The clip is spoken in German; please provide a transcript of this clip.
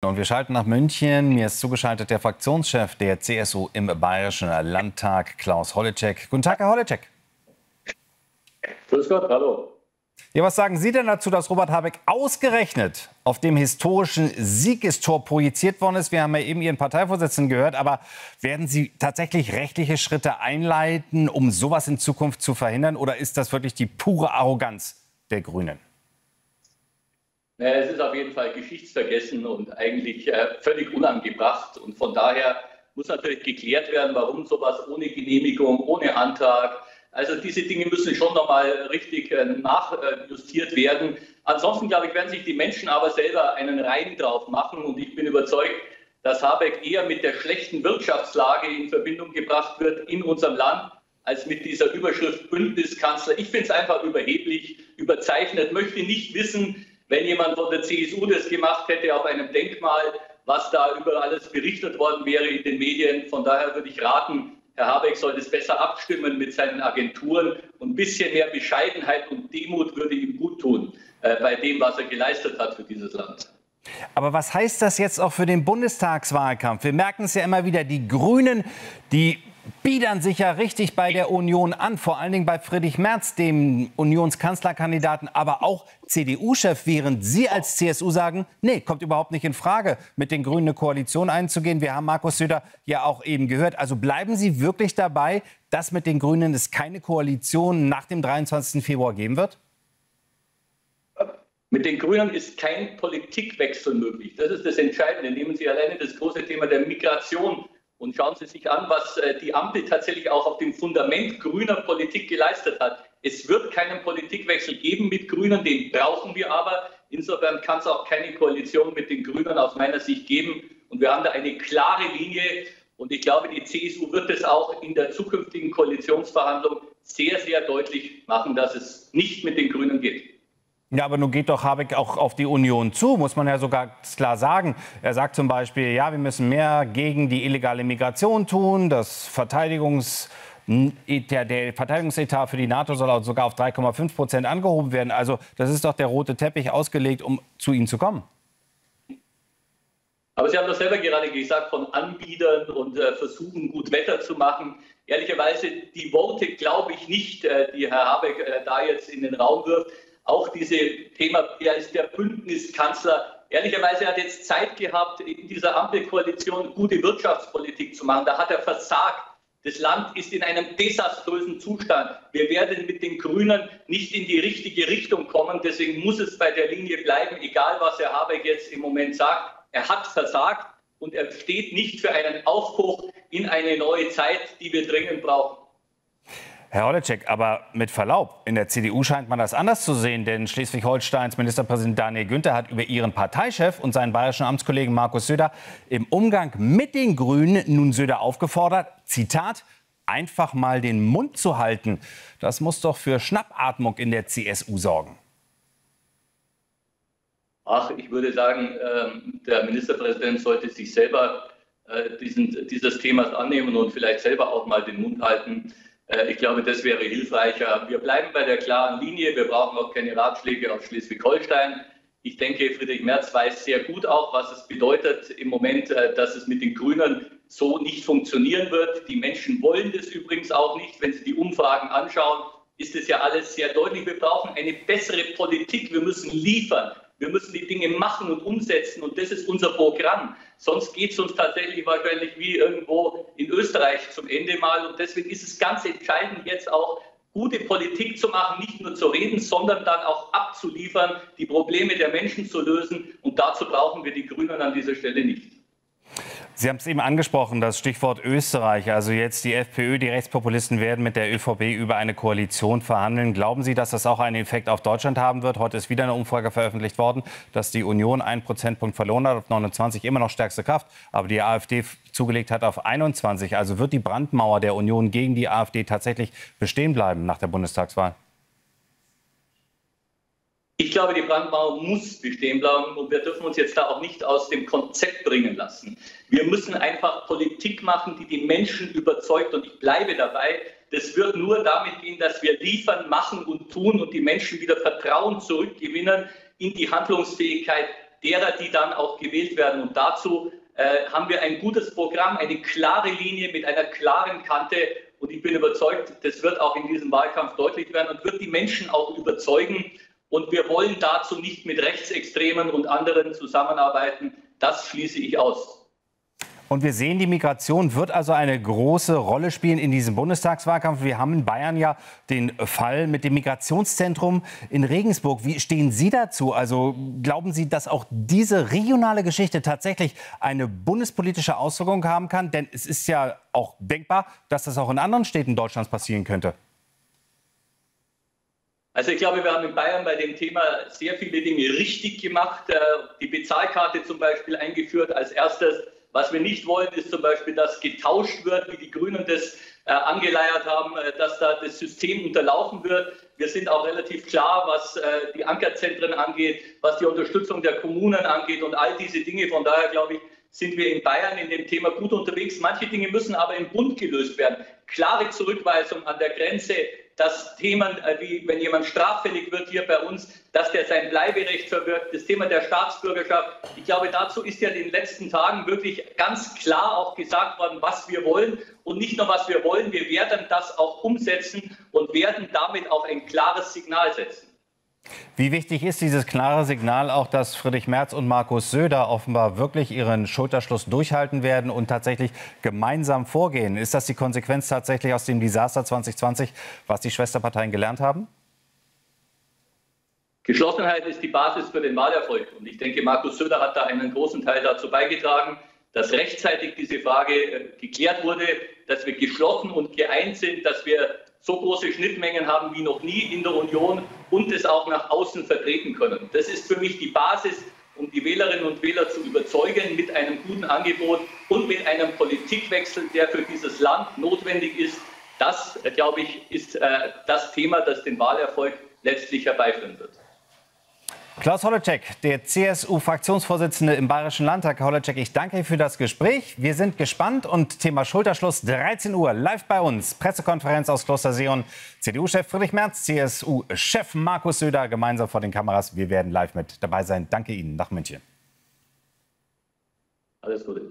Und wir schalten nach München. Mir ist zugeschaltet der Fraktionschef der CSU im Bayerischen Landtag, Klaus Holleczek. Guten Tag, Herr Holleczek. Grüß Gott, hallo. Ja, was sagen Sie denn dazu, dass Robert Habeck ausgerechnet auf dem historischen Siegestor projiziert worden ist? Wir haben ja eben Ihren Parteivorsitzenden gehört, aber werden Sie tatsächlich rechtliche Schritte einleiten, um sowas in Zukunft zu verhindern? Oder ist das wirklich die pure Arroganz der Grünen? Es ist auf jeden Fall geschichtsvergessen und eigentlich völlig unangebracht. Und von daher muss natürlich geklärt werden, warum sowas ohne Genehmigung, ohne Antrag. Also diese Dinge müssen schon nochmal richtig nachjustiert werden. Ansonsten, glaube ich, werden sich die Menschen aber selber einen Reim drauf machen. Und ich bin überzeugt, dass Habeck eher mit der schlechten Wirtschaftslage in Verbindung gebracht wird in unserem Land, als mit dieser Überschrift Bündniskanzler. Ich finde es einfach überheblich, überzeichnet, möchte nicht wissen, wenn jemand von der CSU das gemacht hätte auf einem Denkmal, was da über alles berichtet worden wäre in den Medien. Von daher würde ich raten, Herr Habeck sollte es besser abstimmen mit seinen Agenturen und ein bisschen mehr Bescheidenheit und Demut würde ihm gut tun bei dem, was er geleistet hat für dieses Land. Aber was heißt das jetzt auch für den Bundestagswahlkampf? Wir merken es ja immer wieder, die Grünen, die biedern sich ja richtig bei der Union an, vor allen Dingen bei Friedrich Merz, dem Unionskanzlerkandidaten, aber auch CDU-Chef, während Sie als CSU sagen, nee, kommt überhaupt nicht in Frage, mit den Grünen eine Koalition einzugehen. Wir haben Markus Söder ja auch eben gehört. Also bleiben Sie wirklich dabei, dass mit den Grünen es keine Koalition nach dem 23. Februar geben wird? Mit den Grünen ist kein Politikwechsel möglich. Das ist das Entscheidende. Nehmen Sie alleine das große Thema der Migration. Und schauen Sie sich an, was die Ampel tatsächlich auch auf dem Fundament grüner Politik geleistet hat. Es wird keinen Politikwechsel geben mit Grünen, den brauchen wir aber. Insofern kann es auch keine Koalition mit den Grünen aus meiner Sicht geben. Und wir haben da eine klare Linie. Und ich glaube, die CSU wird es auch in der zukünftigen Koalitionsverhandlung sehr, sehr deutlich machen, dass es nicht mit den Grünen geht. Ja, aber nun geht doch Habeck auch auf die Union zu, muss man ja sogar klar sagen. Er sagt zum Beispiel, ja, wir müssen mehr gegen die illegale Migration tun. Der Verteidigungsetat für die NATO soll sogar auf 3,5% angehoben werden. Also das ist doch der rote Teppich ausgelegt, um zu Ihnen zu kommen. Aber Sie haben doch selber gerade gesagt, von Anbietern und versuchen, gut Wetter zu machen. Ehrlicherweise, die Worte glaube ich nicht, die Herr Habeck da jetzt in den Raum wirft. Auch dieses Thema, er ist der Bündniskanzler. Ehrlicherweise hat er jetzt Zeit gehabt, in dieser Ampelkoalition gute Wirtschaftspolitik zu machen. Da hat er versagt. Das Land ist in einem desaströsen Zustand. Wir werden mit den Grünen nicht in die richtige Richtung kommen. Deswegen muss es bei der Linie bleiben, egal was Herr Habeck jetzt im Moment sagt. Er hat versagt und er steht nicht für einen Aufbruch in eine neue Zeit, die wir dringend brauchen. Herr Holleczek, aber mit Verlaub, in der CDU scheint man das anders zu sehen, denn Schleswig-Holsteins Ministerpräsident Daniel Günther hat über Ihren Parteichef und seinen bayerischen Amtskollegen Markus Söder im Umgang mit den Grünen nun Söder aufgefordert, Zitat, einfach mal den Mund zu halten. Das muss doch für Schnappatmung in der CSU sorgen. Ach, ich würde sagen, der Ministerpräsident sollte sich selber dieses Themas annehmen und vielleicht selber auch mal den Mund halten. Ich glaube, das wäre hilfreicher. Wir bleiben bei der klaren Linie. Wir brauchen auch keine Ratschläge aus Schleswig-Holstein. Ich denke, Friedrich Merz weiß sehr gut auch, was es bedeutet im Moment, dass es mit den Grünen so nicht funktionieren wird. Die Menschen wollen das übrigens auch nicht. Wenn Sie die Umfragen anschauen, ist es ja alles sehr deutlich. Wir brauchen eine bessere Politik. Wir müssen liefern. Wir müssen die Dinge machen und umsetzen und das ist unser Programm. Sonst geht es uns tatsächlich wahrscheinlich wie irgendwo in Österreich zum Ende mal. Und deswegen ist es ganz entscheidend, jetzt auch gute Politik zu machen, nicht nur zu reden, sondern dann auch abzuliefern, die Probleme der Menschen zu lösen. Und dazu brauchen wir die Grünen an dieser Stelle nicht. Sie haben es eben angesprochen, das Stichwort Österreich. Also jetzt die FPÖ, die Rechtspopulisten werden mit der ÖVP über eine Koalition verhandeln. Glauben Sie, dass das auch einen Effekt auf Deutschland haben wird? Heute ist wieder eine Umfrage veröffentlicht worden, dass die Union 1 Prozentpunkt verloren hat auf 29, immer noch stärkste Kraft. Aber die AfD zugelegt hat auf 21. Also wird die Brandmauer der Union gegen die AfD tatsächlich bestehen bleiben nach der Bundestagswahl? Ich glaube, die Brandmauer muss bestehen bleiben und wir dürfen uns jetzt da auch nicht aus dem Konzept bringen lassen. Wir müssen einfach Politik machen, die die Menschen überzeugt und ich bleibe dabei. Das wird nur damit gehen, dass wir liefern, machen und tun und die Menschen wieder Vertrauen zurückgewinnen in die Handlungsfähigkeit derer, die dann auch gewählt werden. Und dazu haben wir ein gutes Programm, eine klare Linie mit einer klaren Kante. Und ich bin überzeugt, das wird auch in diesem Wahlkampf deutlich werden und wird die Menschen auch überzeugen. Und wir wollen dazu nicht mit Rechtsextremen und anderen zusammenarbeiten. Das schließe ich aus. Und wir sehen, die Migration wird also eine große Rolle spielen in diesem Bundestagswahlkampf. Wir haben in Bayern ja den Fall mit dem Migrationszentrum in Regensburg. Wie stehen Sie dazu? Also glauben Sie, dass auch diese regionale Geschichte tatsächlich eine bundespolitische Auswirkung haben kann? Denn es ist ja auch denkbar, dass das auch in anderen Städten Deutschlands passieren könnte. Also ich glaube, wir haben in Bayern bei dem Thema sehr viele Dinge richtig gemacht. Die Bezahlkarte zum Beispiel eingeführt als erstes. Was wir nicht wollen, ist zum Beispiel, dass getauscht wird, wie die Grünen das angeleiert haben, dass da das System unterlaufen wird. Wir sind auch relativ klar, was die Ankerzentren angeht, was die Unterstützung der Kommunen angeht und all diese Dinge. Von daher, glaube ich, sind wir in Bayern in dem Thema gut unterwegs. Manche Dinge müssen aber im Bund gelöst werden. Klare Zurückweisung an der Grenze, dass Themen wie, wenn jemand straffällig wird hier bei uns, dass der sein Bleiberecht verwirkt, das Thema der Staatsbürgerschaft. Ich glaube, dazu ist ja in den letzten Tagen wirklich ganz klar auch gesagt worden, was wir wollen und nicht nur, was wir wollen, wir werden das auch umsetzen und werden damit auch ein klares Signal setzen. Wie wichtig ist dieses klare Signal auch, dass Friedrich Merz und Markus Söder offenbar wirklich ihren Schulterschluss durchhalten werden und tatsächlich gemeinsam vorgehen? Ist das die Konsequenz tatsächlich aus dem Desaster 2020, was die Schwesterparteien gelernt haben? Geschlossenheit ist die Basis für den Wahlerfolg. Und ich denke, Markus Söder hat da einen großen Teil dazu beigetragen, dass rechtzeitig diese Frage geklärt wurde, dass wir geschlossen und geeint sind, dass wir so große Schnittmengen haben wie noch nie in der Union und es auch nach außen vertreten können. Das ist für mich die Basis, um die Wählerinnen und Wähler zu überzeugen mit einem guten Angebot und mit einem Politikwechsel, der für dieses Land notwendig ist. Das, glaube ich, ist das Thema, das den Wahlerfolg letztlich herbeiführen wird. Klaus Holleczek, der CSU-Fraktionsvorsitzende im Bayerischen Landtag. Herr Holleczek, ich danke für das Gespräch. Wir sind gespannt und Thema Schulterschluss 13 Uhr live bei uns. Pressekonferenz aus Klosterseeon. CDU-Chef Friedrich Merz, CSU-Chef Markus Söder gemeinsam vor den Kameras. Wir werden live mit dabei sein. Danke Ihnen nach München. Alles Gute.